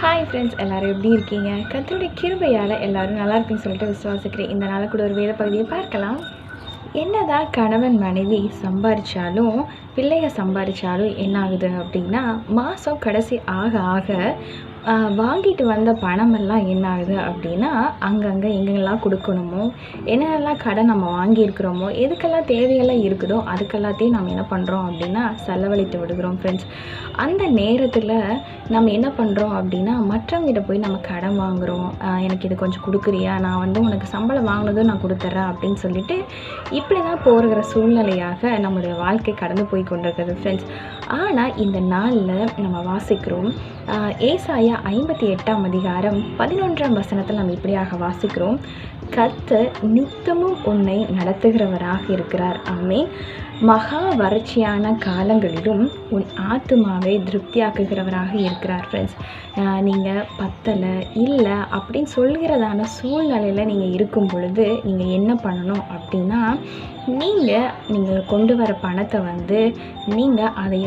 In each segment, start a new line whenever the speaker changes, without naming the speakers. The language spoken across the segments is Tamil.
ஹாய் ஃப்ரெண்ட்ஸ், எல்லோரும் எப்படி இருக்கீங்க? கர்த்தருடைய கிருபையால் எல்லோரும் நல்லா இருக்குன்னு சொல்லிட்டு விசுவாசிக்கிறேன். இந்த நாள் கூட ஒரு வேத பகுதியை பார்க்கலாம். என்னதான் கணவன் மனைவி சம்பாதிச்சாலும், பிள்ளைங்க சம்பாதிச்சாலும் என்ன ஆகுது அப்படின்னா, மாதம் கடைசி ஆக ஆக வாங்கிட்டு வந்த பணமெல்லாம் என்ன ஆகுது அப்படின்னா, அங்கங்கே எங்கெங்கெல்லாம் கொடுக்கணுமோ, என்னென்னலாம் கடன் நம்ம வாங்கியிருக்கிறோமோ, எதுக்கெல்லாம் தேவையெல்லாம் இருக்குதோ அதுக்கெல்லாத்தையும் நம்ம என்ன பண்ணுறோம் அப்படின்னா செலவழித்து விடுகிறோம் ஃப்ரெண்ட்ஸ். அந்த நேரத்தில் நம்ம என்ன பண்ணுறோம் அப்படின்னா, மற்றவங்கிட்ட போய் நம்ம கடன் வாங்குகிறோம். எனக்கு இது கொஞ்சம் கொடுக்குறியா, நான் உனக்கு சம்பளம் வாங்கினதும் நான் கொடுத்துட்றேன் அப்படின்னு சொல்லிட்டு இப்படி தான் போகிற சூழ்நிலையாக நம்மளுடைய வாழ்க்கை கடந்து போய் கொண்டிருக்கிறது ஃப்ரெண்ட்ஸ். ஆனால் இந்த நாளில் நம்ம வாசிக்கிறோம், ஏசாயா 58ஆம் அதிகாரம் 11ஆம் வசனத்தில் நம்ம இப்படியாக வாசிக்கிறோம், கர்த்தர் நித்தமும் உன்னை நடத்துகிறவராக இருக்கிறார். ஆமென். மகா வறட்சியான காலங்களிலும் உன் ஆத்துமாவை திருப்தியாக்குகிறவராக இருக்கிறார் ஃப்ரெண்ட்ஸ். நீங்கள் பத்தலை இல்லை அப்படின்னு சொல்கிறதான சூழ்நிலையில் நீங்கள் இருக்கும் பொழுது நீங்கள் என்ன பண்ணணும் அப்படின்னா, நீங்கள் கொண்டு வர பணத்தை நீங்கள் அதை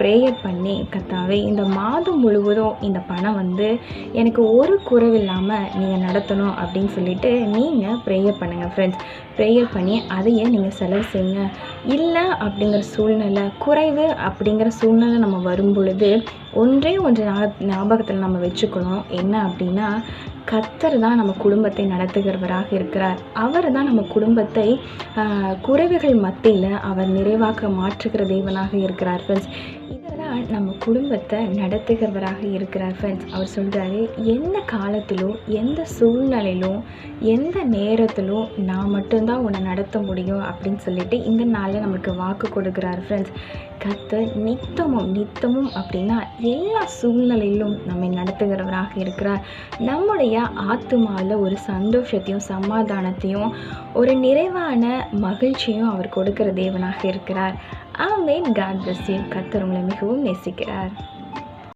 ப்ரேயர் பண்ணி, கர்த்தாவே இந்த மாதம் முழுவதும் இந்த பணம் எனக்கு ஒரு குறைவில்லாமல் நீங்கள் நடத்தணும் அப்படின்னு சொல்லிட்டு நீங்கள் ப்ரேயர் பண்ணுங்கள் ஃப்ரெண்ட்ஸ். ப்ரேயர் பண்ணி அதையே நீங்கள் செலவு செய்யுங்க. இல்லை அப்படிங்கிற சூழ்நிலை, குறைவு அப்படிங்கிற சூழ்நிலை நம்ம வரும் பொழுது ஒன்றே ஒன்று ஞாபகத்தில் நம்ம வச்சுக்கணும். என்ன அப்படின்னா, கர்த்தர் தான் நம்ம குடும்பத்தை நடத்துகிறவராக இருக்கிறார். அவர் தான் நம்ம குடும்பத்தை குறைவுகள் மத்தியில் அவர் நிறைவாக்க மாற்றுகிற தேவனாக இருக்கிறார் ஃப்ரெண்ட்ஸ். இதெல்லாம் நம்ம குடும்பத்தை நடத்துகிறவராக இருக்கிறார் ஃப்ரெண்ட்ஸ். அவர் சொல்கிறாரு, எந்த காலத்திலும் எந்த சூழ்நிலையிலும் எந்த நேரத்திலும் நான் மட்டும்தான் உன்னை நடத்த முடியும் அப்படின்னு சொல்லிட்டு இந்த நாளில் நமக்கு வாக்கு கொடுக்குறார் ஃப்ரெண்ட்ஸ். கர்த்தர் நித்தமும் அப்படின்னா எல்லா சூழ்நிலையிலும் நம்மை நடத்துகிறவராக இருக்கிறார். நம்முடைய ஆத்துமாவில் ஒரு சந்தோஷத்தையும் சமாதானத்தையும் ஒரு நிறைவான மகிழ்ச்சியும் அவர் கொடுக்கிற தேவனாக இருக்கிறார். ஆமென். God bless you. கர்த்தர் உங்களை மிகவும் நேசிக்கிறார்.